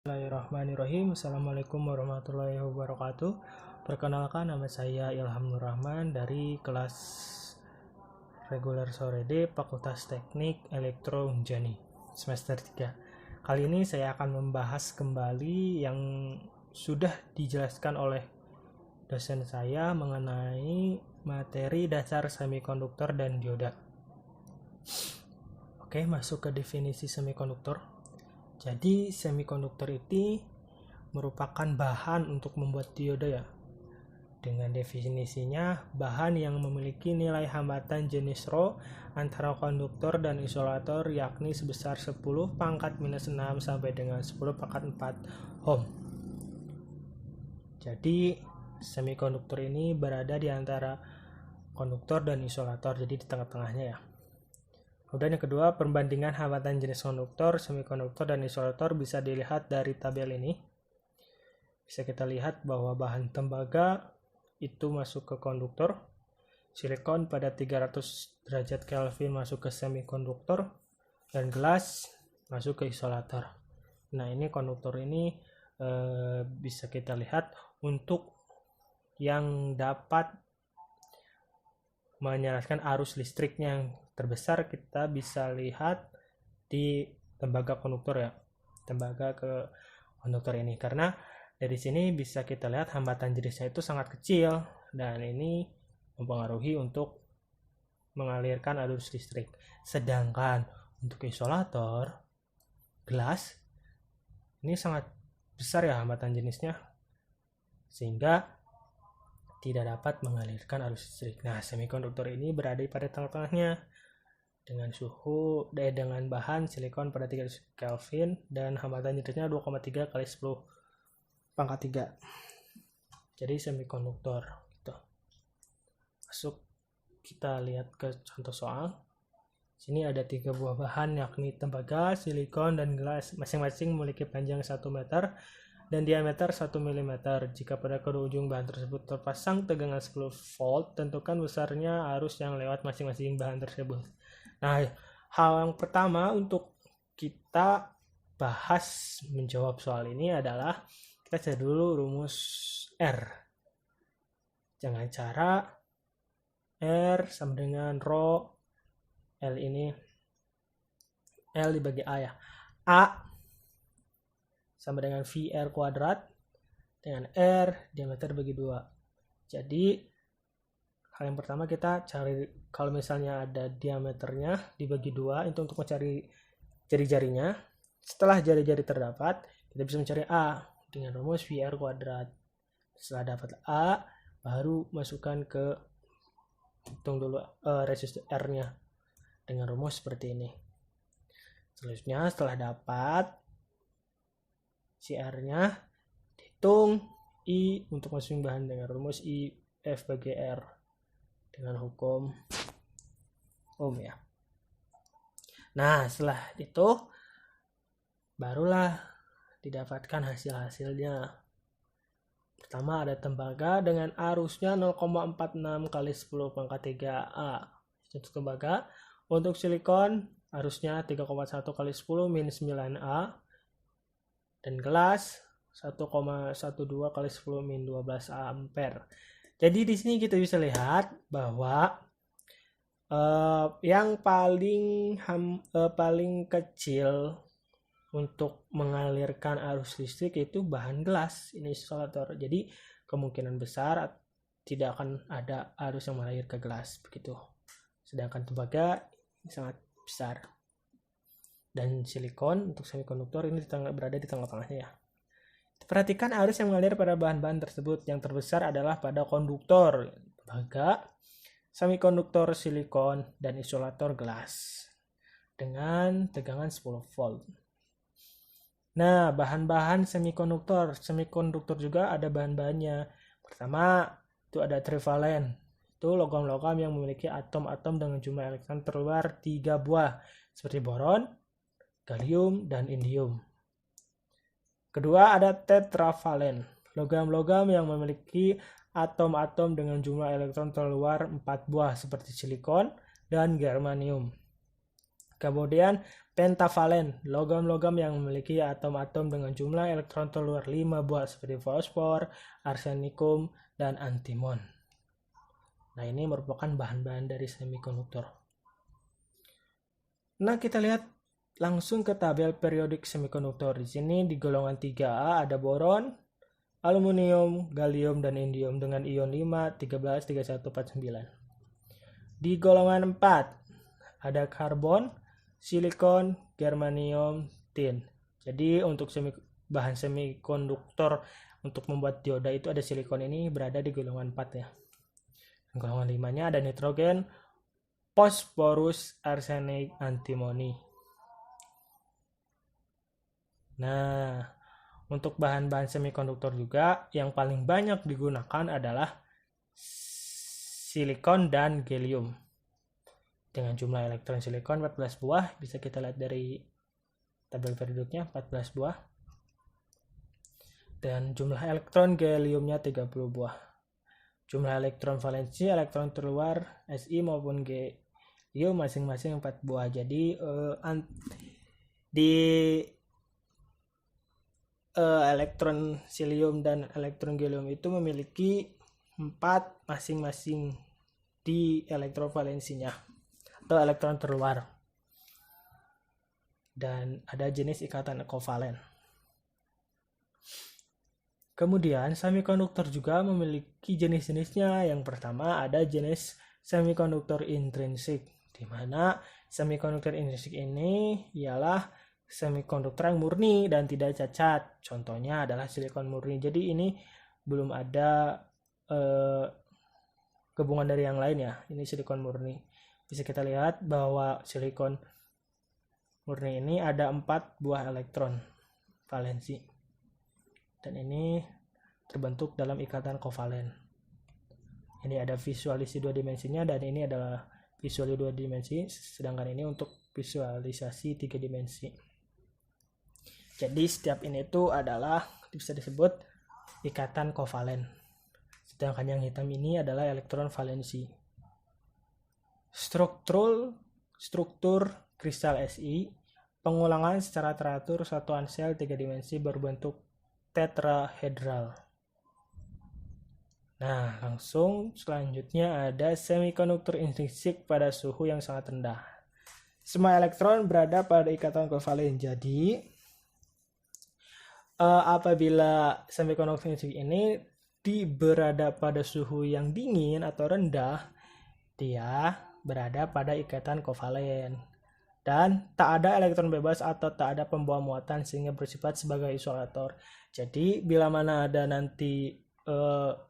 Bismillahirrahmanirrahim. Assalamualaikum warahmatullahi wabarakatuh. Perkenalkan, nama saya Ilham Nur Rahman dari kelas reguler sore D Fakultas Teknik Elektro Unjani semester 3. Kali ini saya akan membahas kembali yang sudah dijelaskan oleh dosen saya mengenai materi dasar semikonduktor dan dioda. Oke, masuk ke definisi semikonduktor. Jadi semikonduktor ini merupakan bahan untuk membuat dioda ya. Dengan definisinya, bahan yang memiliki nilai hambatan jenis Rho antara konduktor dan isolator yakni sebesar 10 pangkat minus 6 sampai dengan 10 pangkat 4 ohm. Jadi semikonduktor ini berada di antara konduktor dan isolator, jadi di tengah-tengahnya ya. Kemudian yang kedua, perbandingan hambatan jenis konduktor, semikonduktor, dan isolator bisa dilihat dari tabel ini. Bisa kita lihat bahwa bahan tembaga itu masuk ke konduktor, silikon pada 300 derajat Kelvin masuk ke semikonduktor, dan gelas masuk ke isolator. Nah, ini konduktor ini bisa kita lihat untuk yang dapat menyelaraskan arus listriknya yang terbesar kita bisa lihat di tembaga konduktor ya, tembaga ke konduktor ini, karena dari sini bisa kita lihat hambatan jenisnya itu sangat kecil dan ini mempengaruhi untuk mengalirkan arus listrik. Sedangkan untuk isolator gelas ini sangat besar ya hambatan jenisnya, sehingga tidak dapat mengalirkan arus listrik. Nah, semikonduktor ini berada pada tengah-tengahnya dengan dengan bahan silikon pada 300 Kelvin dan hambatan jenisnya 2,3 kali 10 pangkat 3. Jadi semikonduktor gitu. Masuk kita lihat ke contoh soal. Sini ada 3 buah bahan yakni tembaga, silikon, dan gelas. Masing-masing memiliki panjang 1 meter dan diameter 1 mm. Jika pada kedua ujung bahan tersebut terpasang tegangan 10 volt, tentukan besarnya arus yang lewat masing-masing bahan tersebut. Nah, hal yang pertama untuk kita bahas menjawab soal ini adalah kita cari dulu rumus R. Dengan cara R sama dengan Rho L ini L dibagi A ya. A sama dengan VR kuadrat dengan R diameter bagi 2. Jadi hal yang pertama kita cari, kalau misalnya ada diameternya dibagi 2 itu untuk mencari jari-jarinya. Setelah jari-jari terdapat, kita bisa mencari A dengan rumus VR kuadrat. Setelah dapat A, baru masukkan ke hitung dulu resistor R-nya dengan rumus seperti ini. Selanjutnya setelah dapat CR-nya, hitung I untuk masukin bahan dengan rumus I F bagi R dengan hukum Ohm ya. Nah, setelah itu barulah didapatkan hasil-hasilnya. Pertama ada tembaga dengan arusnya 0,46 kali 10 pangkat 3A. Untuk tembaga. Untuk silikon arusnya 3,1 kali 10 min 9A. Dan gelas 1,12 kali 10 min 12 ampere. Jadi di sini kita bisa lihat bahwa yang paling kecil untuk mengalirkan arus listrik itu bahan gelas, ini isolator. Jadi kemungkinan besar tidak akan ada arus yang mengalir ke gelas begitu. Sedangkan tembaga sangat besar. Dan silikon untuk semikonduktor ini berada di tengah-tengahnya ya. Perhatikan arus yang mengalir pada bahan-bahan tersebut. Yang terbesar adalah pada konduktor, tembaga, semikonduktor, silikon, dan isolator gelas dengan tegangan 10 volt. Nah, bahan-bahan semikonduktor juga ada bahan-bahannya. Pertama, itu ada trivalen. Itu logam-logam yang memiliki atom-atom dengan jumlah elektron terluar 3 buah, seperti boron, gallium, dan indium. Kedua ada tetravalen, logam-logam yang memiliki atom-atom dengan jumlah elektron terluar 4 buah seperti silikon dan germanium. Kemudian pentavalen, logam-logam yang memiliki atom-atom dengan jumlah elektron terluar 5 buah seperti fosfor, arsenikum, dan antimon. Nah, ini merupakan bahan-bahan dari semikonduktor. Nah, kita lihat langsung ke tabel periodik semikonduktor. Di sini di golongan 3A ada boron, aluminium, gallium, dan indium dengan ion 5, 13, 31, 49. Di golongan 4 ada karbon, silikon, germanium, tin. Jadi untuk bahan semikonduktor untuk membuat dioda itu ada silikon, ini berada di golongan 4 ya. Golongan 5-nya ada nitrogen, fosforus, arsenik, antimoni. Nah, untuk bahan-bahan semikonduktor juga yang paling banyak digunakan adalah silikon dan gallium. Dengan jumlah elektron silikon 14 buah, bisa kita lihat dari tabel periodiknya 14 buah. Dan jumlah elektron galliumnya 30 buah. Jumlah elektron valensi, elektron terluar Si maupun gallium masing-masing 4 buah. Jadi di elektron silium dan elektron gallium itu memiliki 4 masing-masing di elektron valensinya atau elektron terluar, dan ada jenis ikatan kovalen. Kemudian semikonduktor juga memiliki jenis-jenisnya. Yang pertama ada jenis semikonduktor intrinsik, di mana semikonduktor intrinsik ini ialah semikonduktor yang murni dan tidak cacat. Contohnya adalah silikon murni. Jadi ini belum ada gabungan dari yang lain ya. Ini silikon murni. Bisa kita lihat bahwa silikon murni ini ada 4 buah elektron valensi. Dan ini terbentuk dalam ikatan kovalen. Ini ada visualisasi 2 dimensinya, dan ini adalah visualisasi 2 dimensi, sedangkan ini untuk visualisasi 3 dimensi. Jadi setiap ini itu adalah bisa disebut ikatan kovalen. Sedangkan yang hitam ini adalah elektron valensi. Struktur kristal Si, pengulangan secara teratur satuan sel 3 dimensi berbentuk tetrahedral. Nah, langsung selanjutnya ada semikonduktor intrinsik pada suhu yang sangat rendah. Semua elektron berada pada ikatan kovalen. Jadi apabila semikonduktor intrinsik ini berada pada suhu yang dingin atau rendah, dia berada pada ikatan kovalen dan tak ada elektron bebas atau tak ada pembawa muatan sehingga bersifat sebagai isolator. Jadi bila mana ada nanti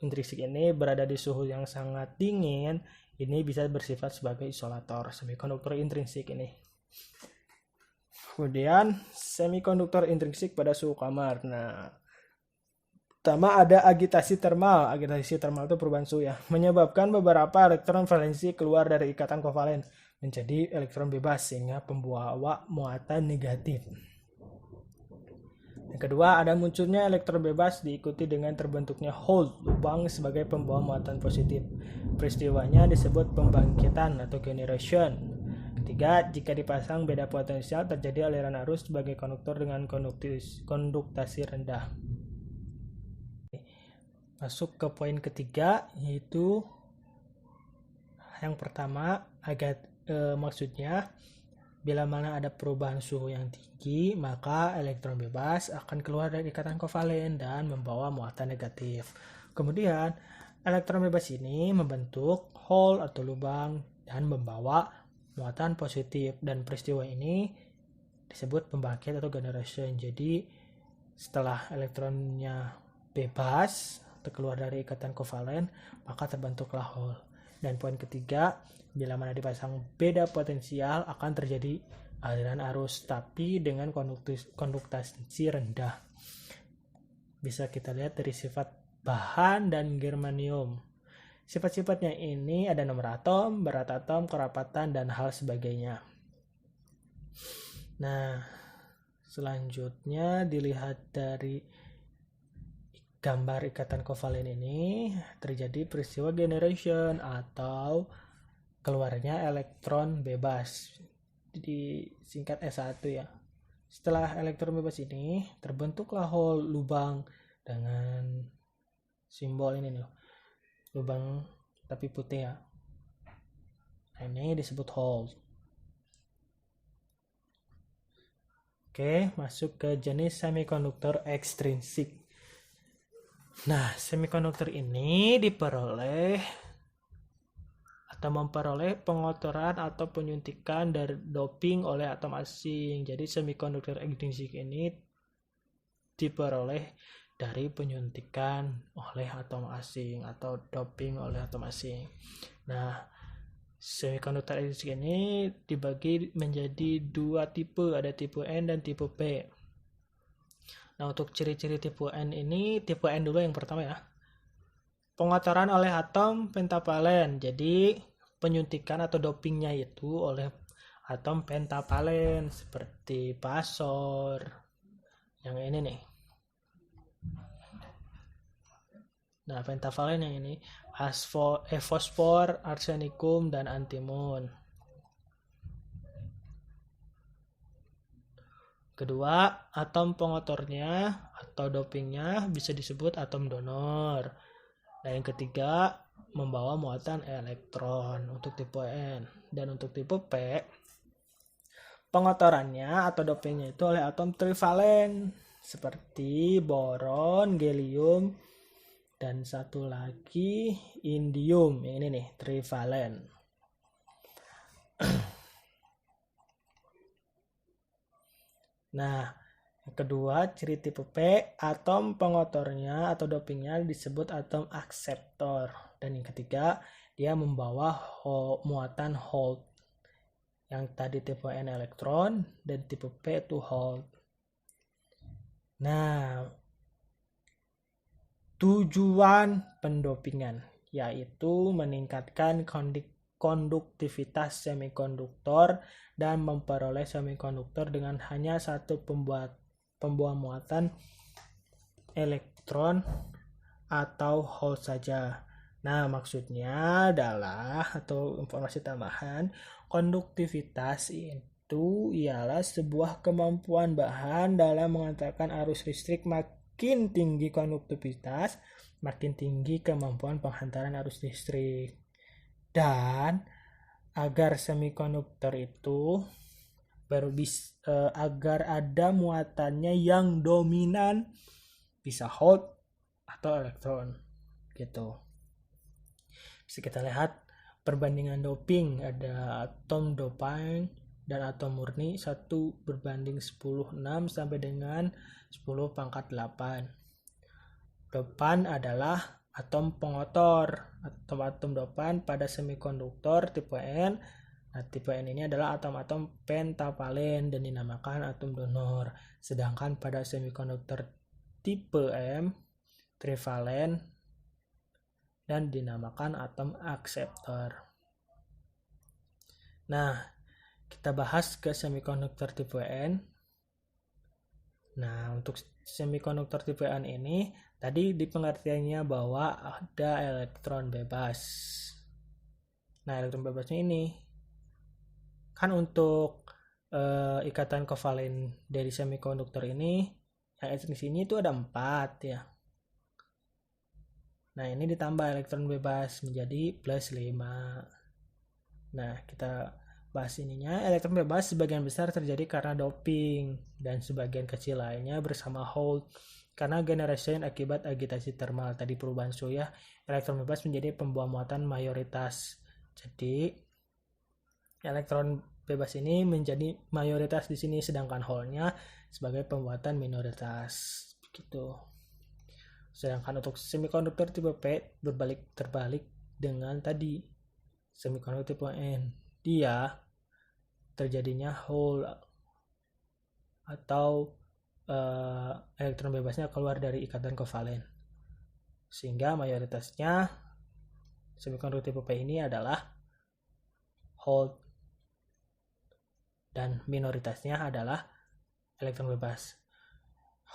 intrinsik ini berada di suhu yang sangat dingin, ini bisa bersifat sebagai isolator semikonduktor intrinsik ini. Kemudian semikonduktor intrinsik pada suhu kamar. Nah, pertama ada agitasi termal. Agitasi termal itu perubahan suhu ya, menyebabkan beberapa elektron valensi keluar dari ikatan kovalen menjadi elektron bebas sehingga pembawa muatan negatif. Yang kedua, ada munculnya elektron bebas diikuti dengan terbentuknya hole, lubang sebagai pembawa muatan positif. Peristiwanya disebut pembangkitan atau generation. Ketiga, jika dipasang beda potensial terjadi aliran arus sebagai konduktor dengan konduktasi rendah. Masuk ke poin ketiga, yaitu yang pertama maksudnya bila mana ada perubahan suhu yang tinggi, maka elektron bebas akan keluar dari ikatan kovalen dan membawa muatan negatif. Kemudian elektron bebas ini membentuk hole atau lubang dan membawa muatan positif, dan peristiwa ini disebut pembangkit atau generation. Jadi setelah elektronnya bebas keluar dari ikatan kovalen, maka terbentuklah hole. Dan poin ketiga, bila mana dipasang beda potensial akan terjadi aliran arus tapi dengan konduktasi rendah. Bisa kita lihat dari sifat bahan dan germanium. Sifat-sifatnya ini ada nomor atom, berat atom, kerapatan, dan hal sebagainya. Nah, selanjutnya dilihat dari gambar ikatan kovalen ini, terjadi peristiwa generation atau keluarnya elektron bebas. disingkat S1 ya. Setelah elektron bebas ini terbentuklah hole, lubang dengan simbol ini nih, lubang tapi putih ya. Nah, ini disebut hole. Oke, masuk ke jenis semikonduktor ekstrinsik. Nah, semikonduktor ini diperoleh atau memperoleh pengotoran atau penyuntikan dari doping oleh atom asing. Jadi semikonduktor ekstrinsik ini diperoleh dari penyuntikan oleh atom asing atau doping oleh atom asing. Nah, semikonduktor ekstrinsik ini dibagi menjadi dua tipe, ada tipe N dan tipe P. Nah, untuk ciri-ciri tipe N ini, tipe N dulu yang pertama ya. Pengotoran oleh atom pentavalen. Jadi, penyuntikan atau dopingnya itu oleh atom pentavalen seperti pasor. Yang ini nih. Nah, pentavalen yang ini fosfor, arsenikum, dan antimon. Kedua, atom pengotornya atau dopingnya bisa disebut atom donor. Dan yang ketiga, membawa muatan elektron untuk tipe N. Dan untuk tipe P, pengotorannya atau dopingnya itu oleh atom trivalen seperti boron, helium, dan satu lagi indium. Ini nih, trivalen. Nah, yang kedua, ciri tipe P, atom pengotornya atau dopingnya disebut atom akseptor. Dan yang ketiga, dia membawa muatan hold. Yang tadi tipe N elektron dan tipe P itu hold. Nah, tujuan pendopingan yaitu meningkatkan konduktivitas semikonduktor dan memperoleh semikonduktor dengan hanya satu pembawa muatan elektron atau hole saja. Nah, maksudnya adalah, atau informasi tambahan, konduktivitas itu ialah sebuah kemampuan bahan dalam mengantarkan arus listrik. Makin tinggi konduktivitas, makin tinggi kemampuan penghantaran arus listrik. Dan agar semikonduktor itu agar ada muatannya yang dominan, bisa hold atau elektron gitu. Bisa kita lihat perbandingan doping, ada atom doping dan atom murni 1 berbanding 10,6 sampai dengan 10 pangkat 8. Dopan adalah atom pengotor, atom-atom dopan pada semikonduktor tipe N. Nah, tipe N ini adalah atom-atom pentavalen dan dinamakan atom donor. Sedangkan pada semikonduktor tipe M, trivalen dan dinamakan atom akseptor. Nah, kita bahas ke semikonduktor tipe N. Nah, untuk semikonduktor tipe N ini tadi di pengertiannya bahwa ada elektron bebas. Nah, elektron bebasnya ini kan untuk ikatan kovalen dari semikonduktor ini, yang di sini itu ada 4 ya. Nah, ini ditambah elektron bebas menjadi plus 5. Nah, kita bahas ininya. Elektron bebas sebagian besar terjadi karena doping dan sebagian kecil lainnya bersama hold karena generation akibat agitasi termal. Tadi perubahan suhu ya. Elektron bebas menjadi pembawa muatan mayoritas. Jadi elektron bebas ini menjadi mayoritas di sini, sedangkan hole-nya sebagai pembuatan minoritas. Begitu. Sedangkan untuk semikonduktor tipe P terbalik dengan tadi semikonduktor tipe N. Dia terjadinya hole atau elektron bebasnya keluar dari ikatan kovalen, sehingga mayoritasnya semikonduktor tipe P ini adalah hole dan minoritasnya adalah elektron bebas.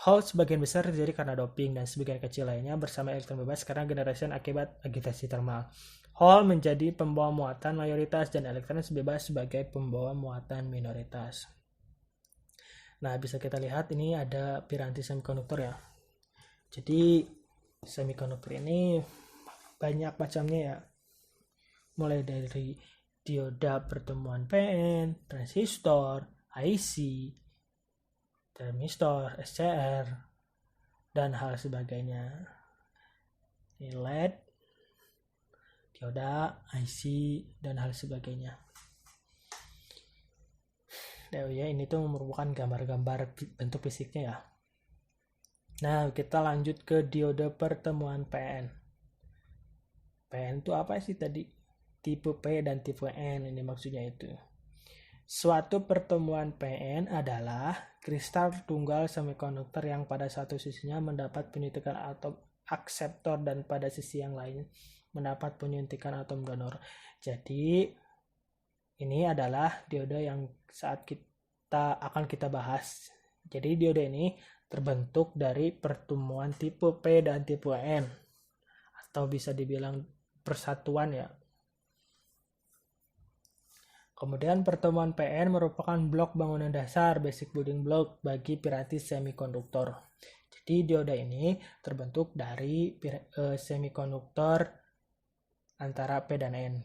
Hall sebagian besar terjadi karena doping dan sebagian kecil lainnya bersama elektron bebas karena generasi akibat agitasi termal. Hall menjadi pembawa muatan mayoritas dan elektron bebas sebagai pembawa muatan minoritas. Nah, bisa kita lihat ini ada piranti semikonduktor ya. Jadi semikonduktor ini banyak macamnya ya. Mulai dari dioda pertemuan PN, transistor, IC, termistor, SCR, dan hal sebagainya. Ini LED, dioda, IC, dan hal sebagainya. Nah, ya, ini tuh merupakan gambar-gambar bentuk fisiknya ya. Nah, kita lanjut ke diode pertemuan PN. PN itu apa sih tadi? Tipe P dan tipe N, ini maksudnya itu. Suatu pertemuan PN adalah kristal tunggal semikonduktor yang pada satu sisinya mendapat penyuntikan atom akseptor dan pada sisi yang lain mendapat penyuntikan atom donor. Jadi ini adalah diode yang saat akan kita bahas. Jadi diode ini terbentuk dari pertemuan tipe P dan tipe N, atau bisa dibilang persatuan ya. Kemudian pertemuan PN merupakan blok bangunan dasar, basic building block bagi piranti semikonduktor. Jadi dioda ini terbentuk dari semikonduktor antara P dan N.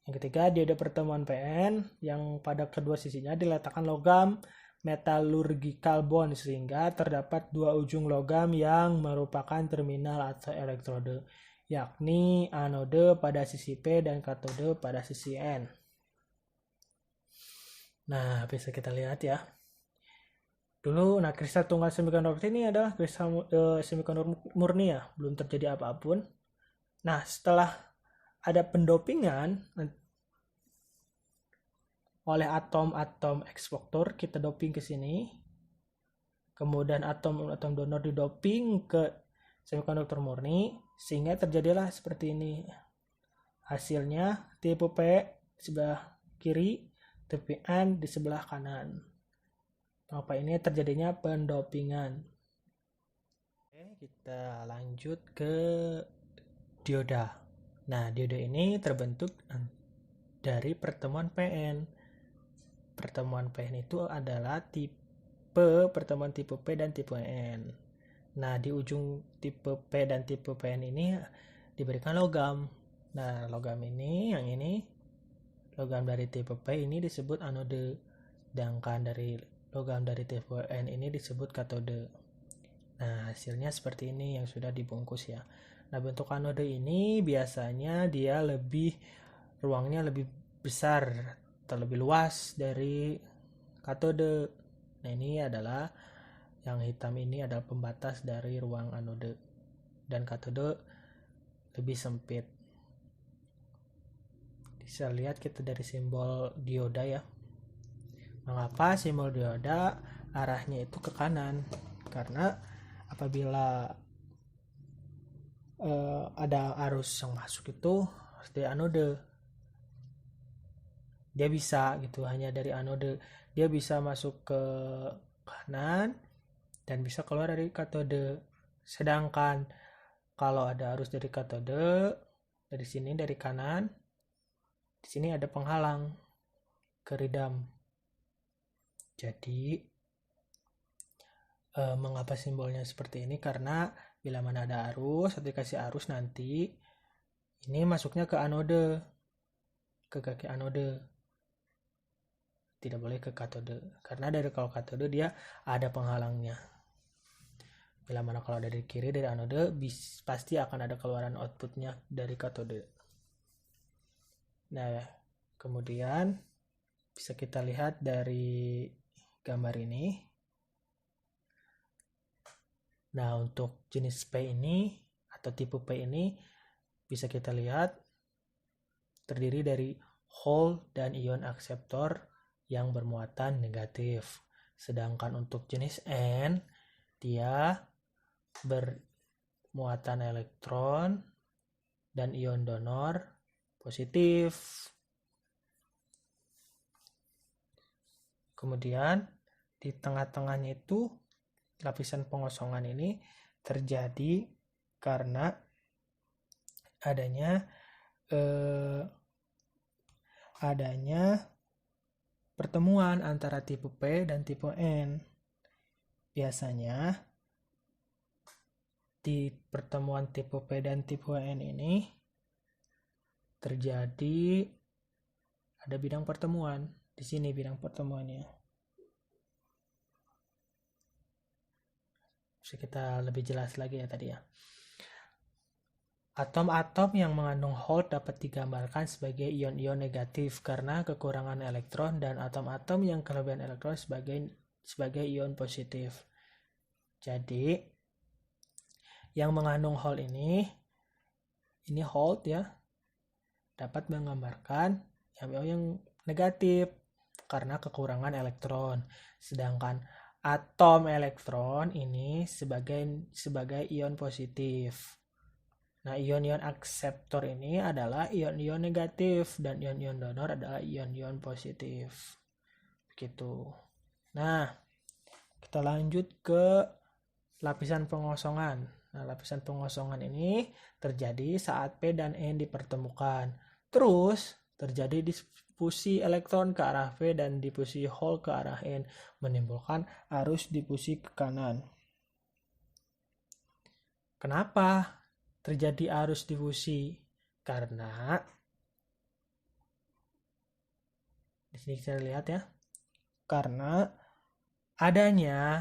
Yang ketiga, diode pertemuan PN yang pada kedua sisinya diletakkan logam metallurgical bond sehingga terdapat dua ujung logam yang merupakan terminal atau elektrode, yakni anode pada sisi P dan katode pada sisi N. Nah, bisa kita lihat ya. Dulu, kristal tunggal semikonduktor ini adalah kristal semikonduktor murni ya, belum terjadi apapun. Nah, setelah ada pendopingan oleh atom-atom ekspektor, kita doping ke sini. Kemudian atom-atom donor didoping ke semikonduktor murni, sehingga terjadilah seperti ini. Hasilnya tipe P di sebelah kiri, tipe N di sebelah kanan. Apa ini terjadinya pendopingan. Oke, kita lanjut ke dioda. Nah, dioda ini terbentuk dari pertemuan PN. Pertemuan PN itu adalah pertemuan tipe P dan tipe N. Nah, di ujung tipe P dan tipe PN ini diberikan logam. Nah, logam ini, yang ini, logam dari tipe P ini disebut anode, sedangkan dari logam dari tipe N ini disebut katode. Nah, hasilnya seperti ini yang sudah dibungkus ya. Nah, bentuk anode ini biasanya dia ruangnya lebih besar atau lebih luas dari katode. Nah, ini adalah yang hitam ini adalah pembatas dari ruang anode, dan katode lebih sempit. Bisa lihat kita dari simbol dioda ya. Mengapa simbol dioda arahnya itu ke kanan? Karena apabila ada arus yang masuk itu dari anode, dia bisa gitu, hanya dari anode dia bisa masuk ke kanan dan bisa keluar dari katode. Sedangkan kalau ada arus dari katode dari sini, dari kanan, di sini ada penghalang keridam. Jadi mengapa simbolnya seperti ini? Karena bila mana ada arus atau dikasih arus, nanti ini masuknya ke anode, ke kaki anode, tidak boleh ke katode. Karena dari kalau katode dia ada penghalangnya. Bila mana kalau dari kiri, dari anode, pasti akan ada keluaran outputnya dari katode. Nah, kemudian bisa kita lihat dari gambar ini. Nah, untuk jenis P ini atau tipe P ini bisa kita lihat terdiri dari hole dan ion akseptor yang bermuatan negatif. Sedangkan untuk jenis N, dia bermuatan elektron dan ion donor positif. Kemudian di tengah-tengahnya itu lapisan pengosongan ini terjadi karena adanya pertemuan antara tipe P dan tipe N. Biasanya di pertemuan tipe P dan tipe N ini terjadi ada bidang pertemuan. Di sini bidang pertemuannya. Bisa kita lebih jelas lagi ya tadi ya. Atom-atom yang mengandung Hall dapat digambarkan sebagai ion-ion negatif karena kekurangan elektron, dan atom-atom yang kelebihan elektron sebagai ion positif. Jadi yang mengandung Hall ini Hall ya, dapat menggambarkan yang negatif karena kekurangan elektron. Sedangkan atom elektron ini sebagai ion positif. Nah, ion-ion akseptor ini adalah ion-ion negatif dan ion-ion donor adalah ion-ion positif. Begitu. Nah, kita lanjut ke lapisan pengosongan. Nah, lapisan pengosongan ini terjadi saat P dan N dipertemukan. Terus terjadi difusi elektron ke arah P dan difusi Hall ke arah N, menimbulkan arus difusi ke kanan. Kenapa terjadi arus difusi? Karena di sini kita lihat ya, karena adanya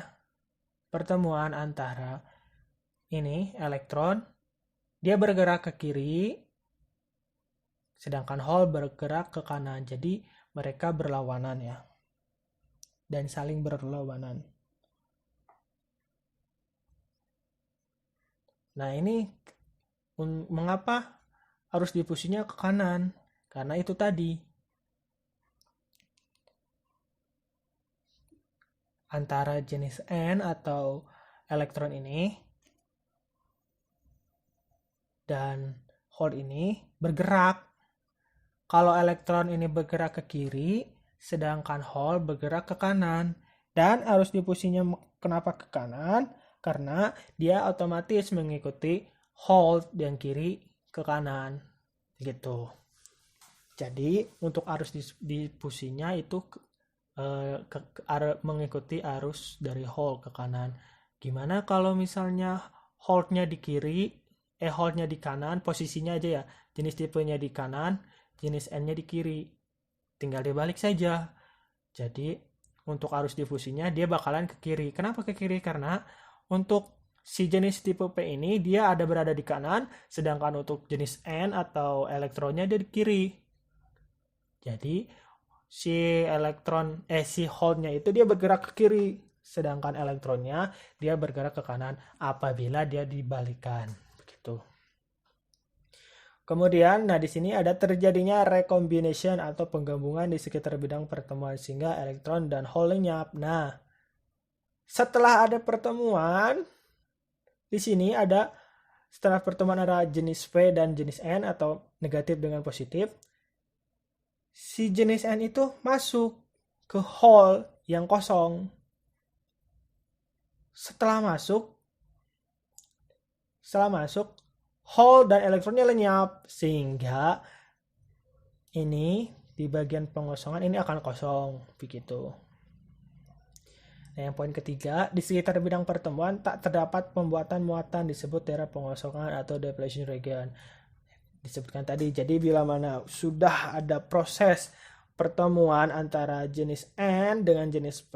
pertemuan antara ini elektron, dia bergerak ke kiri, sedangkan Hall bergerak ke kanan. Jadi mereka berlawanan ya, dan saling berlawanan. Nah, ini mengapa arus difusinya ke kanan? Karena itu tadi, antara jenis N atau elektron ini dan Hall ini bergerak. Kalau elektron ini bergerak ke kiri, sedangkan Hall bergerak ke kanan. Dan arus difusinya kenapa ke kanan? Karena dia otomatis mengikuti Hall yang kiri ke kanan, gitu. Jadi untuk arus difusinya itu mengikuti arus dari Hall ke kanan. Gimana kalau misalnya Hall-nya di kiri, Hall-nya di kanan, posisinya aja ya, jenis tipenya di kanan, jenis N-nya di kiri, tinggal dibalik saja. Jadi untuk arus difusinya dia bakalan ke kiri. Kenapa ke kiri? Karena untuk si jenis tipe P ini dia ada berada di kanan, sedangkan untuk jenis N atau elektronnya dia di kiri. Jadi si Hall-nya itu dia bergerak ke kiri, sedangkan elektronnya dia bergerak ke kanan apabila dia dibalikan. Begitu. Kemudian, nah di sini ada terjadinya recombination atau penggabungan di sekitar bidang pertemuan sehingga elektron dan Hall lenyap. Nah, setelah ada pertemuan, di sini ada setelah pertemuan ada jenis P dan jenis N atau negatif dengan positif. Si jenis N itu masuk ke Hall yang kosong. Setelah masuk, Hall dan elektronnya lenyap, sehingga ini di bagian pengosongan ini akan kosong, begitu. Nah, yang poin ketiga, di sekitar bidang pertemuan tak terdapat pembuatan muatan, disebut daerah pengosongan atau depletion region. Disebutkan tadi, jadi bila mana sudah ada proses pertemuan antara jenis N dengan jenis P,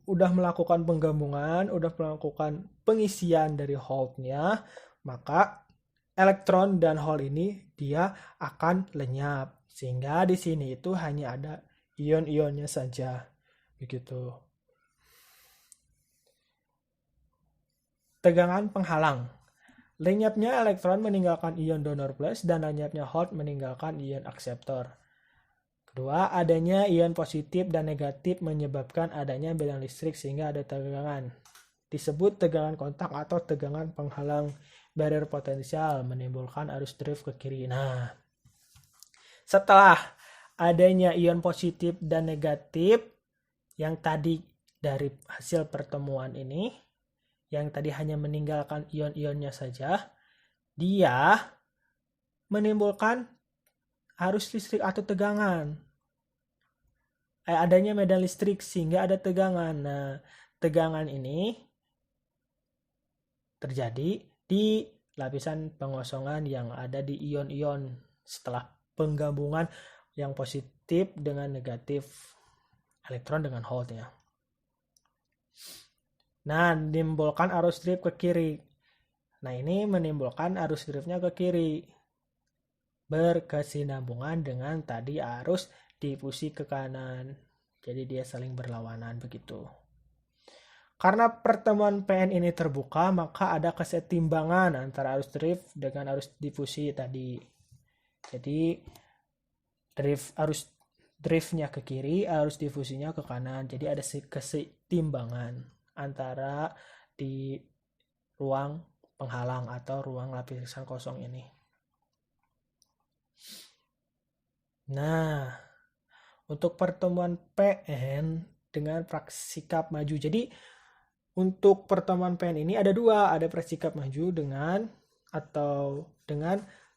udah melakukan penggabungan, udah melakukan pengisian dari Hall-nya, maka elektron dan Hall ini dia akan lenyap, sehingga di sini itu hanya ada ion-ionnya saja, begitu. Tegangan penghalang. Lenyapnya elektron meninggalkan ion donor plus dan lenyapnya Hall meninggalkan ion akseptor. Kedua, adanya ion positif dan negatif menyebabkan adanya bidang listrik sehingga ada tegangan. Disebut tegangan kontak atau tegangan penghalang. Barrier potensial menimbulkan arus drive ke kiri. Nah, setelah adanya ion positif dan negatif yang tadi dari hasil pertemuan ini, yang tadi hanya meninggalkan ion-ionnya saja, dia menimbulkan arus listrik atau tegangan. Adanya medan listrik sehingga ada tegangan. Nah, tegangan ini terjadi di lapisan pengosongan yang ada di ion-ion setelah penggabungan yang positif dengan negatif elektron dengan holdnya. Nah, menimbulkan arus drip ke kiri. Nah, ini menimbulkan arus dripnya ke kiri. Berkesinambungan dengan tadi arus difusi ke kanan. Jadi dia saling berlawanan begitu. Karena pertemuan PN ini terbuka, maka ada kesetimbangan antara arus drift dengan arus difusi tadi. Jadi arus driftnya ke kiri, arus difusinya ke kanan. Jadi ada kesetimbangan antara di ruang penghalang atau ruang lapisan kosong ini. Nah, untuk pertemuan PN dengan prasikap maju. Jadi untuk pertemuan PN ini ada dua, ada prasikap maju dengan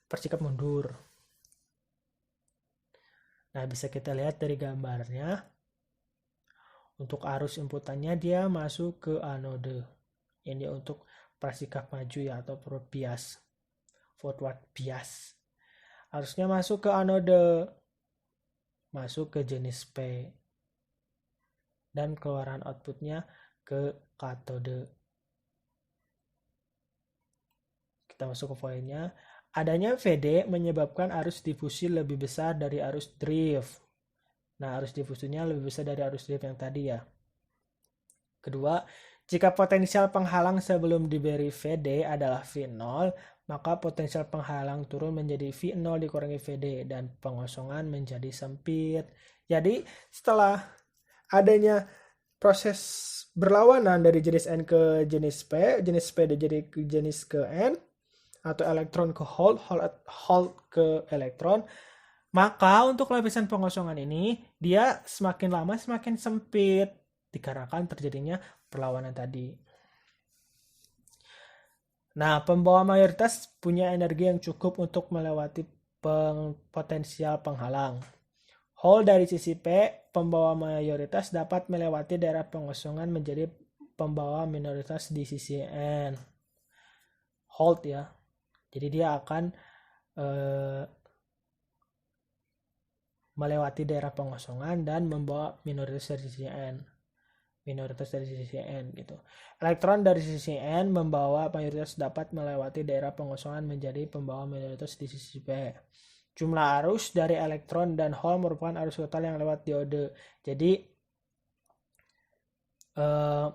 prasikap mundur. Nah, bisa kita lihat dari gambarnya. Untuk arus inputannya dia masuk ke anode. Ini untuk prasikap maju ya, atau forward bias. Arusnya masuk ke anode, masuk ke jenis P, dan keluaran outputnya ke katode. Kita masuk ke poinnya. Adanya VD menyebabkan arus difusi lebih besar dari arus drift. Nah, arus difusinya lebih besar dari arus drift yang tadi ya. Kedua, jika potensial penghalang sebelum diberi VD adalah V0, maka potensial penghalang turun menjadi V0 dikurangi VD dan pengosongan menjadi sempit. Jadi, setelah adanya proses berlawanan dari jenis N ke jenis P jadi ke jenis ke N, atau elektron ke hold ke elektron, maka untuk lapisan pengosongan ini dia semakin lama semakin sempit dikarenakan terjadinya perlawanan tadi. Nah, pembawa mayoritas punya energi yang cukup untuk melewati potensial penghalang. Hole dari sisi P, pembawa mayoritas dapat melewati daerah pengosongan menjadi pembawa minoritas di sisi N. Hold ya. Jadi dia akan melewati daerah pengosongan dan membawa minoritas dari sisi N. Gitu. Elektron dari sisi N membawa mayoritas dapat melewati daerah pengosongan menjadi pembawa minoritas di sisi P. Jumlah arus dari elektron dan hole merupakan arus total yang lewat diode. Jadi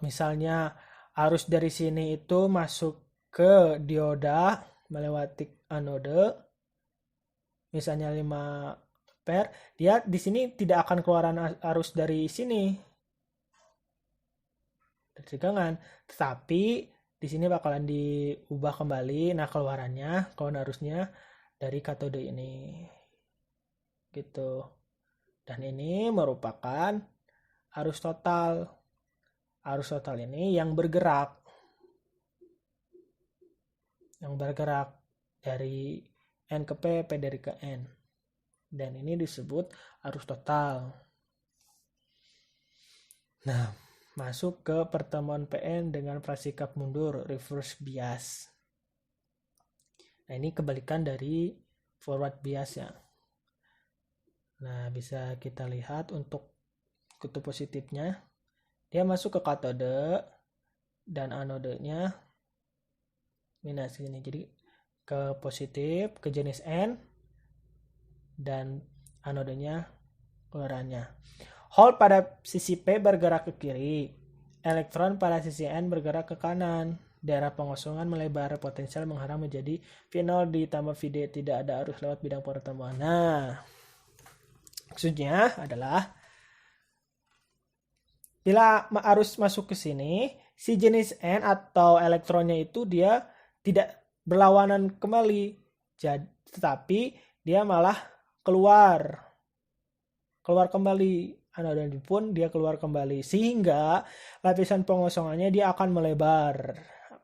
misalnya arus dari sini itu masuk ke dioda melewati anode, misalnya 5 ampere, dia di sini tidak akan keluaran arus dari sini, dari tegangan, tetapi di sini bakalan diubah kembali. Nah, keluaran arusnya dari katode ini, gitu. Dan ini merupakan arus total. Arus total ini yang bergerak dari N ke P, P dari ke N. Dan ini disebut arus total. Nah, masuk ke pertemuan PN dengan prasikap mundur, reverse bias. Nah, ini kebalikan dari forward bias ya. Nah, bisa kita lihat untuk kutub positifnya, dia masuk ke katode dan anodenya minus ini. Jadi ke positif, ke jenis N, dan anodenya keluarannya. Hole pada sisi P bergerak ke kiri, elektron pada sisi N bergerak ke kanan. Daerah pengosongan melebar, potensial menghalang menjadi V0 ditambah VD, tidak ada arus lewat bidang pertemuan. Nah, maksudnya adalah bila arus masuk ke sini, si jenis N atau elektronnya itu dia tidak berlawanan kembali, tetapi dia malah keluar kembali anoda pun dia keluar kembali, sehingga lapisan pengosongannya dia akan melebar,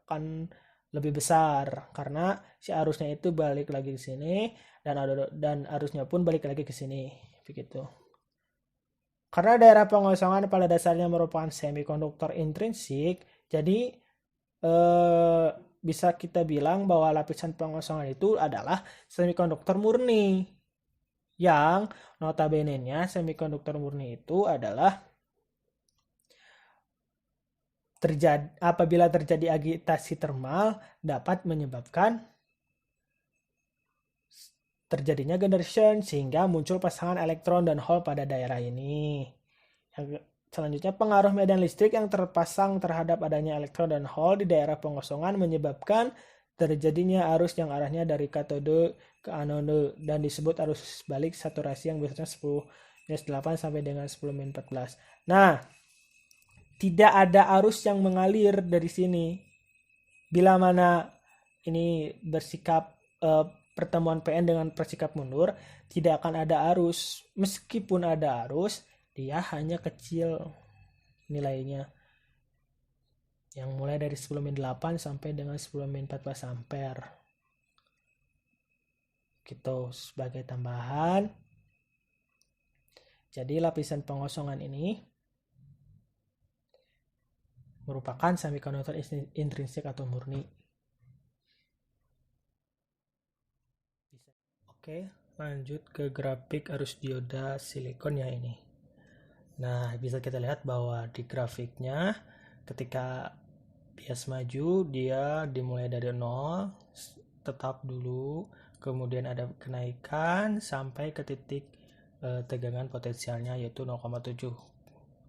akan lebih besar karena si arusnya itu balik lagi ke sini dan arusnya pun balik lagi ke sini, begitu. Karena daerah pengosongan pada dasarnya merupakan semikonduktor intrinsik, jadi bisa kita bilang bahwa lapisan pengosongan itu adalah semikonduktor murni. Yang notabene-nya semikonduktor murni itu adalah apabila terjadi agitasi termal dapat menyebabkan terjadinya Gunderson sehingga muncul pasangan elektron dan hole pada daerah ini. Yang selanjutnya, pengaruh medan listrik yang terpasang terhadap adanya elektron dan hole di daerah pengosongan menyebabkan terjadinya arus yang arahnya dari katode ke anode dan disebut arus balik saturasi yang biasanya 10-8 sampai dengan 10-14. Nah, tidak ada arus yang mengalir dari sini. Bila mana ini bersikap pertemuan PN dengan bersikap mundur, tidak akan ada arus. Meskipun ada arus, dia hanya kecil nilainya. Yang mulai dari 10-8 sampai dengan 10-14 ampere. Gitu sebagai tambahan. Jadi lapisan pengosongan ini merupakan semikonduktor intrinsik atau murni. Oke, lanjut ke grafik arus dioda silikon ya ini. Nah, bisa kita lihat bahwa di grafiknya ketika bias maju dia dimulai dari 0, tetap dulu, kemudian ada kenaikan sampai ke titik tegangan potensialnya yaitu 0,7.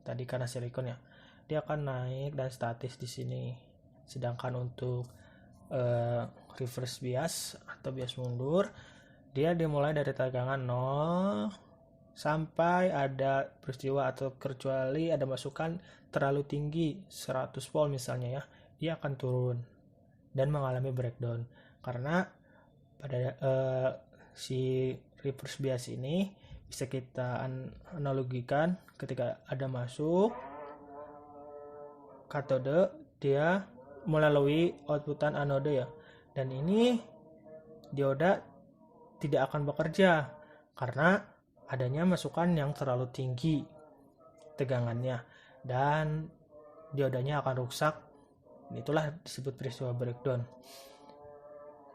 Tadi karena silikon ya, dia akan naik dan statis di sini. Sedangkan untuk reverse bias atau bias mundur, dia dimulai dari tegangan 0 sampai ada peristiwa atau kecuali ada masukan terlalu tinggi 100 volt misalnya ya, dia akan turun dan mengalami breakdown karena pada si reverse bias ini bisa kita analogikan ketika ada masuk katode dia melalui outputan anode ya, dan ini dioda tidak akan bekerja karena adanya masukan yang terlalu tinggi tegangannya dan diodanya akan rusak. Itulah disebut peristiwa breakdown.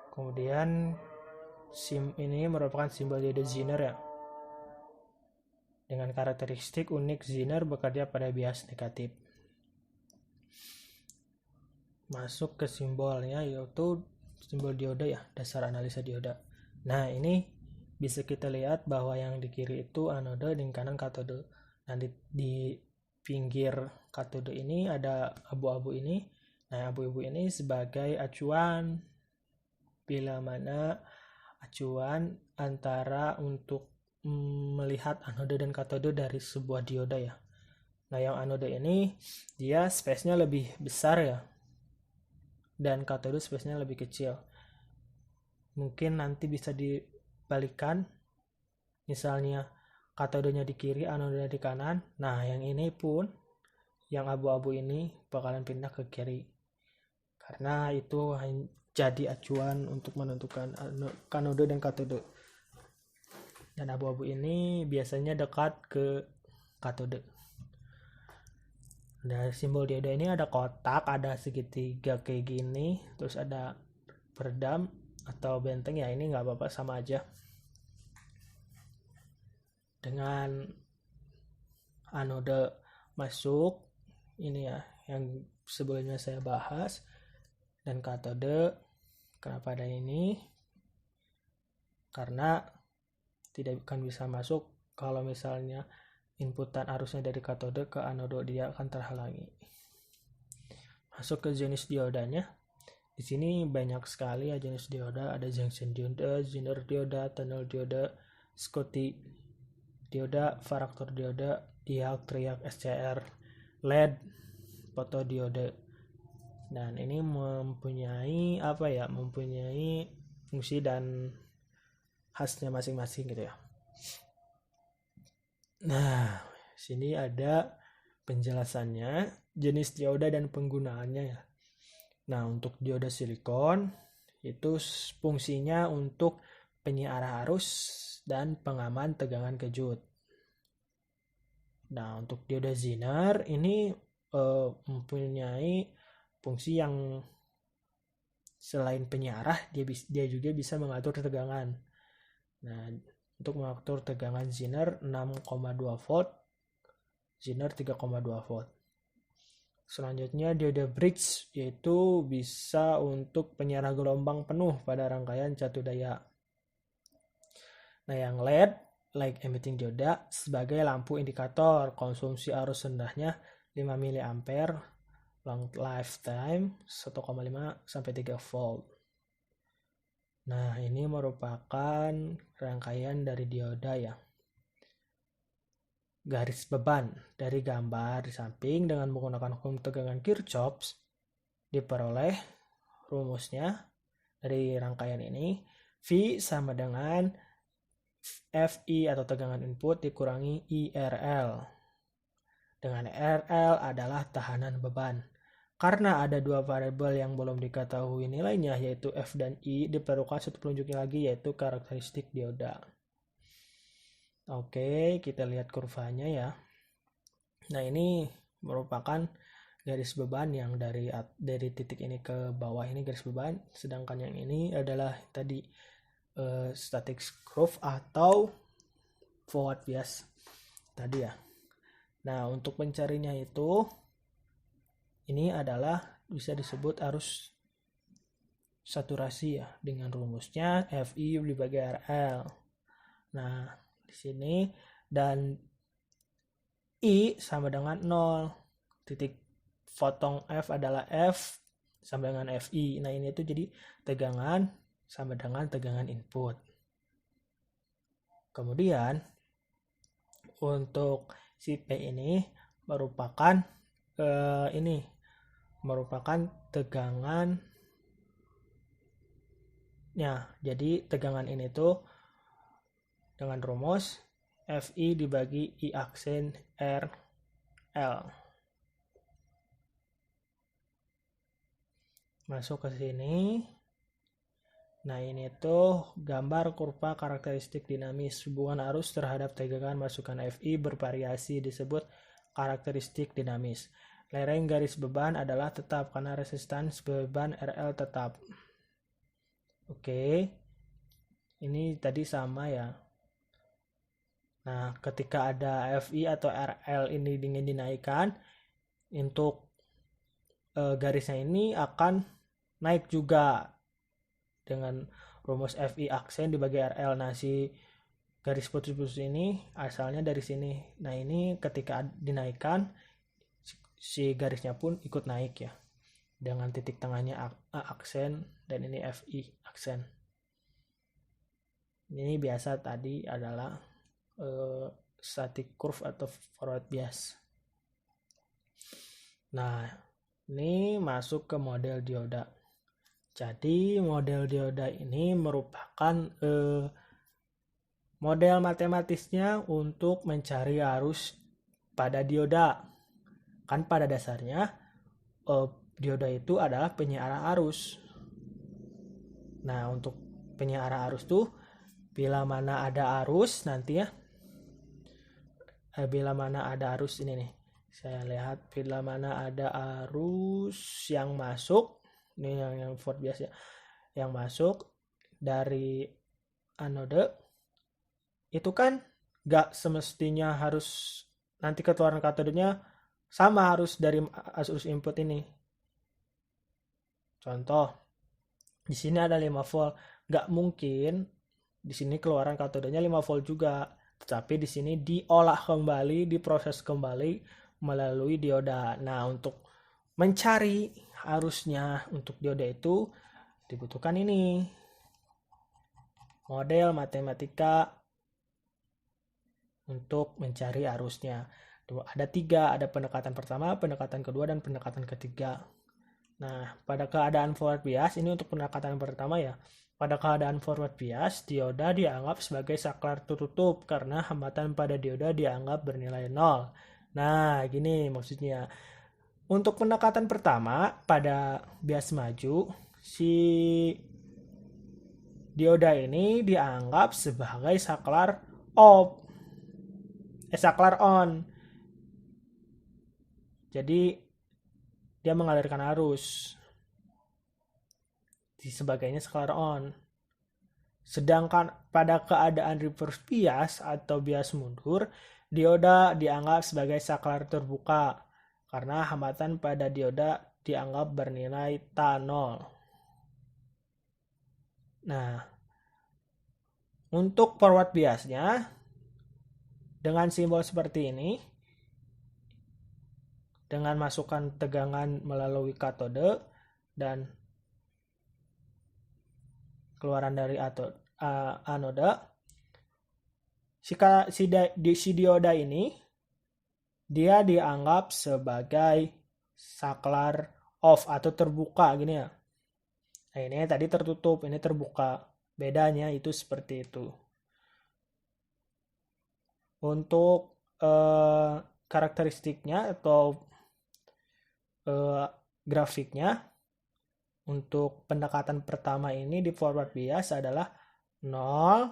Kemudian ini merupakan simbol dioda Zener ya. Dengan karakteristik unik, Zener bekerja pada bias negatif. Masuk ke simbolnya yaitu simbol dioda ya, dasar analisa dioda. Nah, ini bisa kita lihat bahwa yang di kiri itu anode dan kanan katode. Nah, di pinggir katode ini ada abu-abu ini. Nah, abu-abu ini sebagai acuan bila mana acuan antara untuk melihat anode dan katode dari sebuah dioda ya. Nah, yang anode ini dia space-nya lebih besar ya. Dan katode space-nya lebih kecil. Mungkin nanti bisa balikan, misalnya katodenya di kiri, anodenya di kanan. Nah, yang ini pun, yang abu-abu ini bakalan pindah ke kiri. Karena itu jadi acuan untuk menentukan anode dan katode. Dan abu-abu ini biasanya dekat ke katode. Nah, simbol dioda ini ada kotak, ada segitiga kayak gini, terus ada peredam atau benteng ya, ini nggak apa-apa, sama aja. Dengan anode masuk ini ya yang sebelumnya saya bahas, dan katode kenapa ada ini, karena tidak akan bisa masuk kalau misalnya inputan arusnya dari katode ke anode, dia akan terhalangi. Masuk ke jenis diodanya. Di sini banyak sekali ya jenis dioda, ada junction dioda, Zener dioda, tunnel dioda, Schottky dioda, varaktor dioda, diode, triac, SCR, LED, fotodiode. Dan ini mempunyai mempunyai fungsi dan khasnya masing-masing gitu ya. Nah, Sini ada penjelasannya, jenis dioda dan penggunaannya ya. Nah, untuk dioda silikon itu fungsinya untuk penyiar arus dan pengaman tegangan kejut. Nah, untuk dioda Zener ini mempunyai fungsi yang selain penyiarah, dia juga bisa mengatur tegangan. Nah, untuk mengatur tegangan Zener 6,2 volt, Zener 3,2 volt. Selanjutnya dioda bridge, yaitu bisa untuk penyiar gelombang penuh pada rangkaian catu daya. Nah, yang LED, light emitting dioda, sebagai lampu indikator konsumsi arus rendahnya 5 mA, long lifetime 1,5 sampai 3 volt. Nah, ini merupakan rangkaian dari dioda ya. Garis beban dari gambar di samping dengan menggunakan hukum tegangan Kirchhoff diperoleh rumusnya dari rangkaian ini. V sama dengan Fi atau tegangan input dikurangi IRL. Dengan RL adalah tahanan beban. Karena ada dua variabel yang belum diketahui nilainya, yaitu F dan I, diperlukan satu penunjuknya lagi, yaitu karakteristik dioda. Oke, kita lihat kurvanya ya. Nah, ini merupakan garis beban yang dari titik ini ke bawah ini garis beban, sedangkan yang ini adalah tadi static curve atau forward bias tadi ya. Nah, untuk mencarinya itu ini adalah bisa disebut arus saturasi ya, dengan rumusnya Fi dibagi RL. Nah, di sini dan I sama dengan 0. Titik potong F adalah F sama dengan Fi. Nah, ini tuh jadi tegangan sama dengan tegangan input. Kemudian untuk si P ini merupakan tegangan ya. Jadi tegangan ini tuh dengan rumus Fi dibagi I aksen RL. Masuk ke sini. Nah, ini tuh gambar kurva karakteristik dinamis. Hubungan arus terhadap tegangan masukan Fi bervariasi disebut karakteristik dinamis. Lereng garis beban adalah tetap karena resistance beban RL tetap. Oke. Ini tadi sama ya. Nah, ketika ada Fi atau RL ini ingin dinaikkan, untuk garisnya ini akan naik juga dengan rumus Fi aksen dibagi RL. Nah, si garis putus-putus ini asalnya dari sini. Nah, ini ketika dinaikkan, si garisnya pun ikut naik ya, dengan titik tengahnya A aksen dan ini Fi aksen. Ini biasa tadi adalah static curve atau forward bias. Nah, ini masuk ke model dioda. Jadi model dioda ini merupakan model matematisnya untuk mencari arus pada dioda. Kan pada dasarnya dioda itu adalah penyiar arus. Nah, untuk penyiar arus tuh bila mana ada arus nanti ya, bila mana ada arus ini nih, saya lihat bila mana ada arus yang masuk, ini yang forward bias ya, yang masuk dari anode itu kan gak semestinya harus nanti keluaran katodenya sama harus dari arus input ini. Contoh, di sini ada 5 volt, gak mungkin di sini keluaran katodenya 5 volt juga, tetapi di sini diolah kembali, diproses kembali melalui dioda. Nah, untuk mencari arusnya untuk dioda itu dibutuhkan ini model matematika untuk mencari arusnya. Ada 3, ada pendekatan pertama, pendekatan kedua, dan pendekatan ketiga. Nah, pada keadaan forward bias ini untuk pendekatan pertama ya, pada keadaan forward bias, dioda dianggap sebagai saklar tertutup karena hambatan pada dioda dianggap bernilai 0. Nah, gini maksudnya. Untuk pendekatan pertama, pada bias maju, si dioda ini dianggap sebagai saklar saklar on. Jadi, dia mengalirkan arus. Sebagainya saklar on. Sedangkan pada keadaan reverse bias atau bias mundur, dioda dianggap sebagai saklar terbuka karena hambatan pada dioda dianggap bernilai T0. Nah, untuk forward biasnya dengan simbol seperti ini, dengan masukkan tegangan melalui katode dan keluaran dari anoda, si dioda ini dia dianggap sebagai saklar off atau terbuka gini ya. Nah, ini tadi tertutup, ini terbuka. Bedanya itu seperti itu. Untuk karakteristiknya atau grafiknya, untuk pendekatan pertama ini di forward bias adalah 0.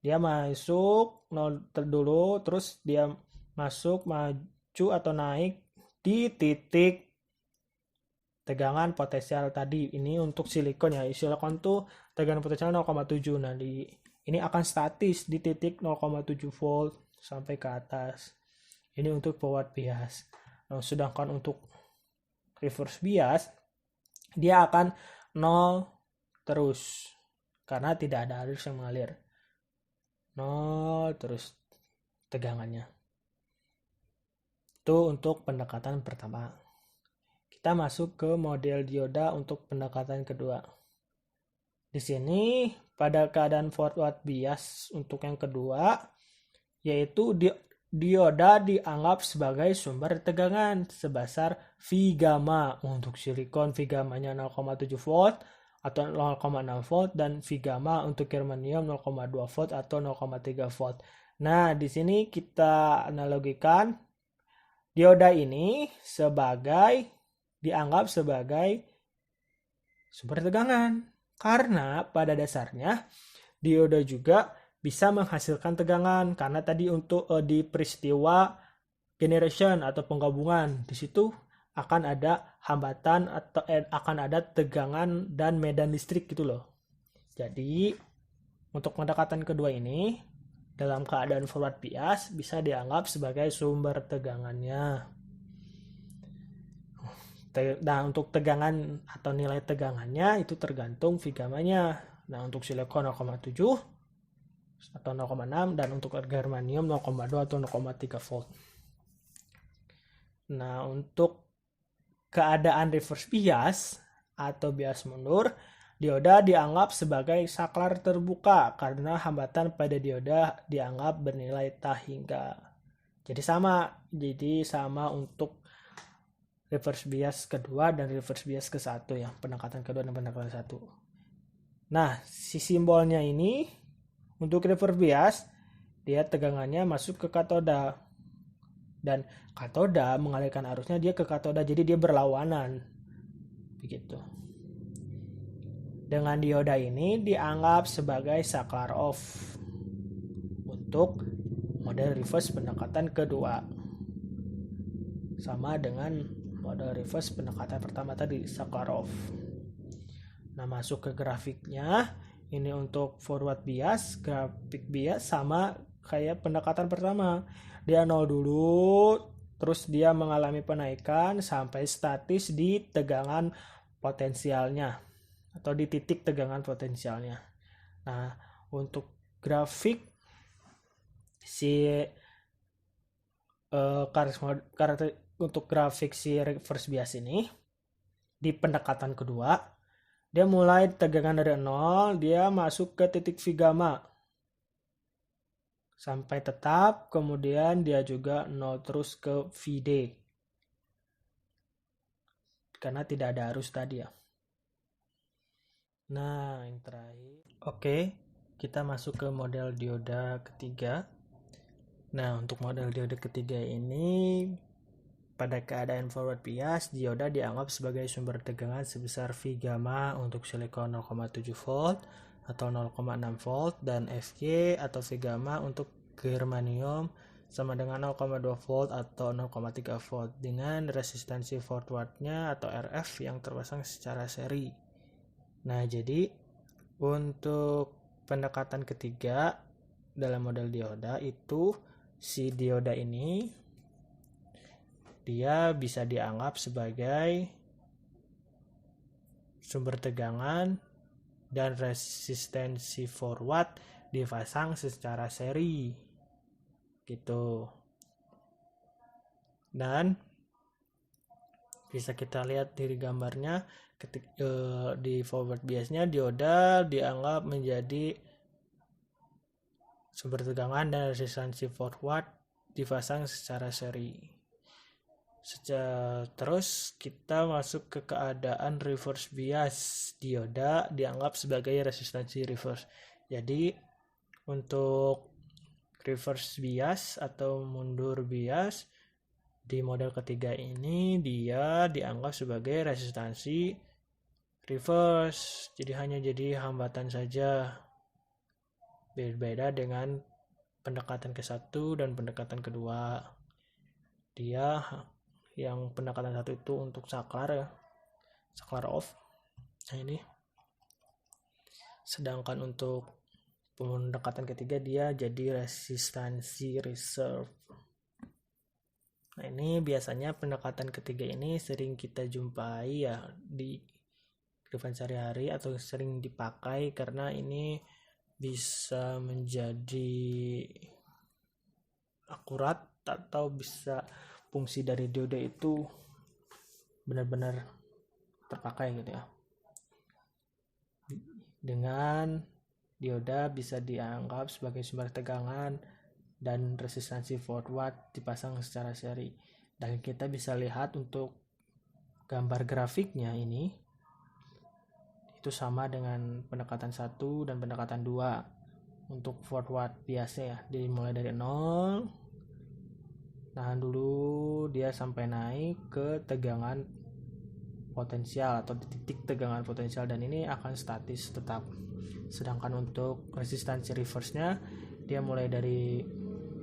Dia masuk 0 dulu, terus dia masuk, maju atau naik di titik tegangan potensial tadi. Ini untuk silikon ya. Silikon tuh tegangan potensial 0,7. Nah, ini akan statis di titik 0,7 volt sampai ke atas. Ini untuk forward bias. Nah, sedangkan untuk reverse bias, dia akan 0 terus karena tidak ada arus yang mengalir. 0 terus tegangannya. Itu untuk pendekatan pertama. Kita masuk ke model dioda untuk pendekatan kedua. Di sini pada keadaan forward bias untuk yang kedua, yaitu dioda dianggap sebagai sumber tegangan sebesar V gamma. Untuk silikon V gammanya 0,7 volt atau 0,6 volt, dan V gamma untuk germanium 0,2 volt atau 0,3 volt. Nah, di sini kita analogikan dioda ini dianggap sebagai sumber tegangan. Karena pada dasarnya dioda juga bisa menghasilkan tegangan. Karena tadi untuk di peristiwa generation atau penggabungan, di situ akan ada hambatan atau akan ada tegangan dan medan listrik gitu loh. Jadi untuk pendekatan kedua ini dalam keadaan forward bias bisa dianggap sebagai sumber tegangannya. Nah, untuk tegangan atau nilai tegangannya itu tergantung V gammanya. Nah, untuk silikon 0,7 atau 0,6 dan untuk germanium 0,2 atau 0,3 volt. Nah, untuk keadaan reverse bias atau bias mundur, dioda dianggap sebagai saklar terbuka karena hambatan pada dioda dianggap bernilai T hingga. Jadi sama untuk reverse bias kedua dan reverse bias ke satu ya, pendekatan kedua dan pendekatan satu. Nah, si simbolnya ini untuk reverse bias, dia tegangannya masuk ke katoda. Dan katoda mengalirkan arusnya dia ke katoda, jadi dia berlawanan. Begitu. Dengan dioda ini dianggap sebagai saklar off untuk model reverse pendekatan kedua. Sama dengan model reverse pendekatan pertama tadi, saklar off. Nah, masuk ke grafiknya. Ini untuk forward bias, grafik bias sama kayak pendekatan pertama. Dia 0 dulu, terus dia mengalami penaikan sampai statis di tegangan potensialnya atau di titik tegangan potensialnya. Nah, untuk grafik untuk grafik si reverse bias ini di pendekatan kedua, dia mulai tegangan dari 0, dia masuk ke titik V gamma sampai tetap, kemudian dia juga 0 terus ke VD karena tidak ada arus tadi ya. Nah, yang terakhir. Oke, kita masuk ke model dioda ketiga. Nah, untuk model dioda ketiga ini, pada keadaan forward bias, dioda dianggap sebagai sumber tegangan sebesar V gamma untuk silikon 0,7 volt atau 0,6 volt dan Fy atau V gamma untuk germanium sama dengan 0,2 volt atau 0,3 volt dengan resistansi forwardnya atau RF yang terpasang secara seri. Nah, jadi untuk pendekatan ketiga dalam model dioda itu, si dioda ini dia bisa dianggap sebagai sumber tegangan dan resistensi forward dipasang secara seri gitu. Dan bisa kita lihat dari gambarnya, di forward biasnya dioda dianggap menjadi sumber tegangan dan resistansi forward dipasang secara seri. Terus kita masuk ke keadaan reverse bias. Dioda dianggap sebagai resistansi reverse. Jadi untuk reverse bias atau mundur bias di model ketiga ini dia dianggap sebagai resistansi reverse. Jadi hanya jadi hambatan saja. Berbeda dengan pendekatan ke-1 dan pendekatan kedua. Dia yang pendekatan 1 itu untuk saklar ya, saklar off. Nah ini, sedangkan untuk pendekatan ketiga dia jadi resistansi reserve. Nah ini biasanya pendekatan ketiga ini sering kita jumpai ya di kehidupan sehari-hari atau sering dipakai karena ini bisa menjadi akurat atau bisa fungsi dari dioda itu benar-benar terpakai gitu ya. Dengan dioda bisa dianggap sebagai sumber tegangan dan resistansi forward dipasang secara seri. Dan kita bisa lihat untuk gambar grafiknya ini itu sama dengan pendekatan 1 dan pendekatan 2. Untuk forward biasa ya, dimulai dari 0, nahan dulu dia sampai naik ke tegangan potensial atau titik tegangan potensial, dan ini akan statis tetap. Sedangkan untuk resistansi reverse-nya dia mulai dari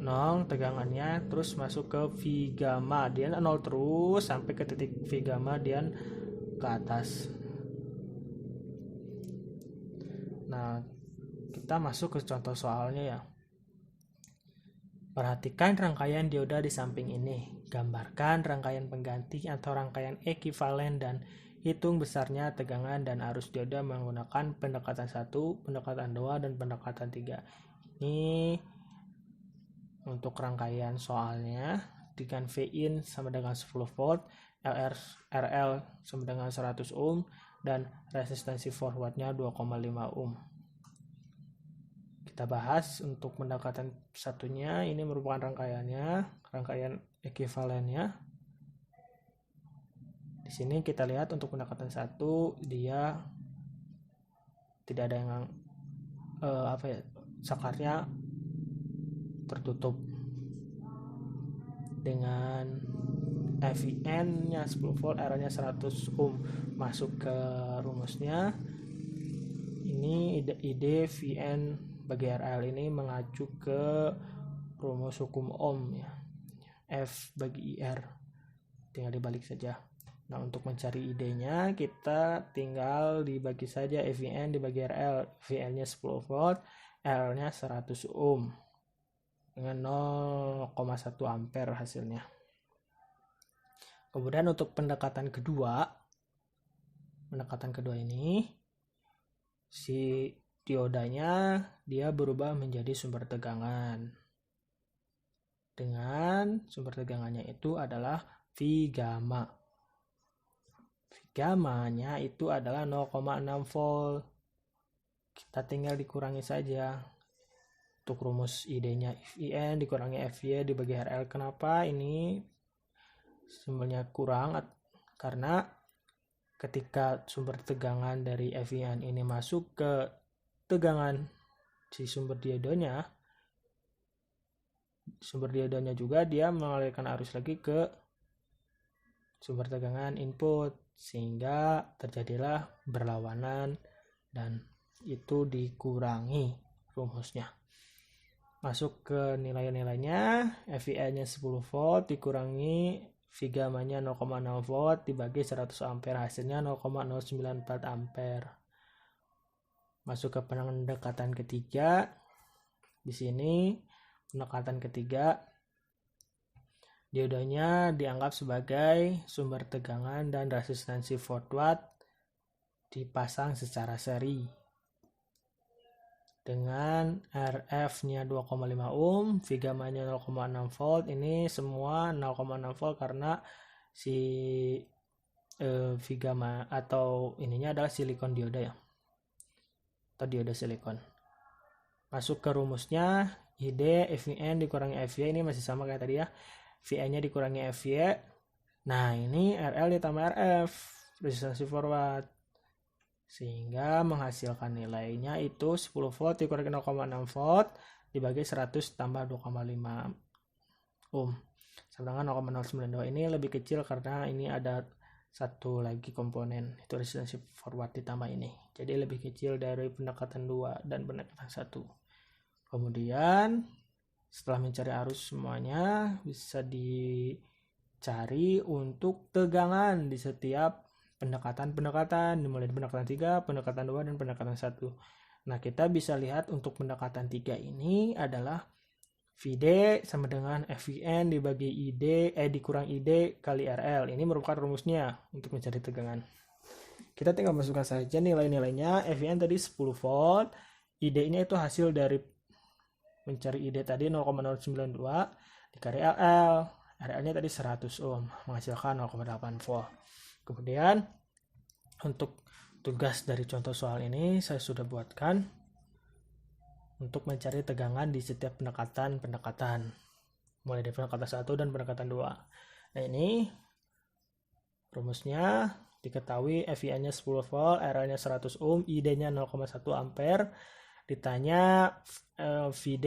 0 tegangannya terus masuk ke V gamma, dia 0 terus sampai ke titik V gamma dia ke atas. Nah, kita masuk ke contoh soalnya ya. Perhatikan rangkaian dioda di samping ini. Gambarkan rangkaian pengganti atau rangkaian ekivalen dan hitung besarnya tegangan dan arus dioda menggunakan pendekatan 1, pendekatan 2, dan pendekatan 3. Ini untuk rangkaian soalnya dengan V-in sama dengan 10 volt, RL sama dengan 100 ohm, dan resistansi forwardnya 2,5 ohm. Kita bahas untuk pendekatan satunya, ini merupakan rangkaian ekivalennya. Di sini kita lihat untuk pendekatan 1 dia tidak ada yang saklarnya tertutup dengan FIN nya 10 volt, R nya 100 ohm. Masuk ke rumusnya, ini ide VN bagi RL ini mengacu ke rumus hukum Ohm ya, F bagi IR, tinggal dibalik saja. Nah untuk mencari idenya kita tinggal dibagi saja FIN dibagi RL. VN nya 10 volt, R nya 100 ohm dengan 0,1 ampere hasilnya. Kemudian untuk pendekatan kedua ini si diodanya dia berubah menjadi sumber tegangan dengan sumber tegangannya itu adalah V gamma. V gamma-nya itu adalah 0,6 volt. Kita tinggal dikurangi saja. Untuk rumus idenya FIN dikurangi FY dibagi RL. Kenapa ini simbolnya kurang? Karena ketika sumber tegangan dari FEN ini masuk ke tegangan si sumber diodonya juga dia mengalirkan arus lagi ke sumber tegangan input, sehingga terjadilah berlawanan dan itu dikurangi rumusnya. Masuk ke nilai-nilainya, FEN-nya 10 volt dikurangi V gamma-nya 0,6 volt dibagi 100 ampere, hasilnya 0,094 ampere. Masuk ke pendekatan ketiga. Di sini pendekatan ketiga, diodanya dianggap sebagai sumber tegangan dan resistansi 4 watt dipasang secara seri dengan RF-nya 2,5 ohm, V gamma-nya 0,6 volt. Ini semua 0,6 volt karena si V gamma atau ininya adalah silikon dioda ya, atau dioda silikon. Masuk ke rumusnya, ID FEN dikurangi FY, ini masih sama kayak tadi ya, VN-nya dikurangi FY. Nah ini RL ditambah RF, resistansi 4 watt, sehingga menghasilkan nilainya itu 10 volt dikurangi 0,6 volt dibagi 100 tambah 2,5 ohm, sedangkan 0,092 ini lebih kecil karena ini ada satu lagi komponen, itu resistansi 4 watt ditambah ini, jadi lebih kecil dari pendekatan 2 dan pendekatan 1. Kemudian setelah mencari arus semuanya, bisa dicari untuk tegangan di setiap pendekatan, dimulai dari pendekatan 3, pendekatan 2, dan pendekatan 1. Nah, kita bisa lihat untuk pendekatan 3 ini adalah VD sama dengan FEN dibagi dikurang ID kali RL. Ini merupakan rumusnya untuk mencari tegangan. Kita tinggal masukkan saja nilai-nilainya. FEN tadi 10 volt, ID-nya itu hasil dari mencari ID tadi 0,092 dikali RL. RL-nya tadi 100 ohm, menghasilkan 0,8 volt. Kemudian untuk tugas dari contoh soal ini saya sudah buatkan untuk mencari tegangan di setiap pendekatan, mulai dari pendekatan 1 dan pendekatan 2. Nah ini rumusnya, diketahui FEN-nya 10 volt, RL-nya 100 ohm, ID-nya 0,1 ampere. Ditanya VD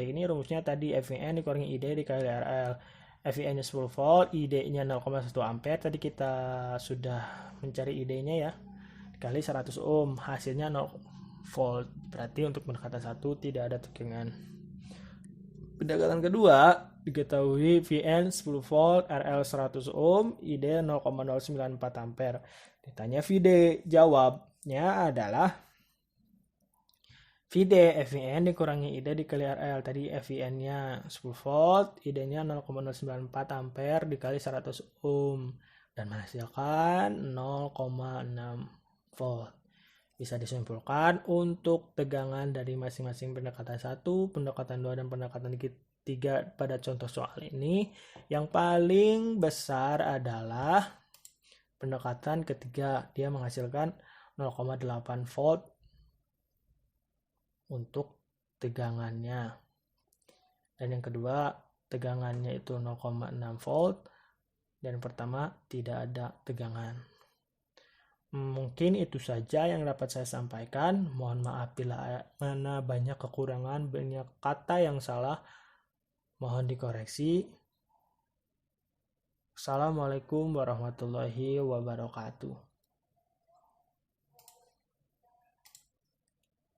ini rumusnya tadi FEN dikurangi ID dikali RL. FEN-nya 10 volt, ID-nya 0,1 ampere. Tadi kita sudah mencari ID-nya ya, dikali 100 ohm, hasilnya 0 volt. Berarti untuk pendekatan 1 tidak ada tegangan. Pendekatan kedua, diketahui VN 10 volt, RL 100 ohm, ID 0,094 ampere. Ditanya VD, jawabnya adalah VD FEN dikurangi ID dikali RL. Tadi FEN-nya 10 volt, ID-nya 0,094 ampere dikali 100 ohm dan menghasilkan 0,6 volt. Bisa disimpulkan untuk tegangan dari masing-masing pendekatan 1, pendekatan 2, dan pendekatan 3 pada contoh soal ini, yang paling besar adalah pendekatan ketiga. Dia menghasilkan 0,8 volt untuk tegangannya. Dan yang kedua, tegangannya itu 0,6 volt. Dan pertama, tidak ada tegangan. Mungkin itu saja yang dapat saya sampaikan. Mohon maaf bila mana banyak kekurangan, banyak kata yang salah. Mohon dikoreksi. Assalamualaikum warahmatullahi wabarakatuh.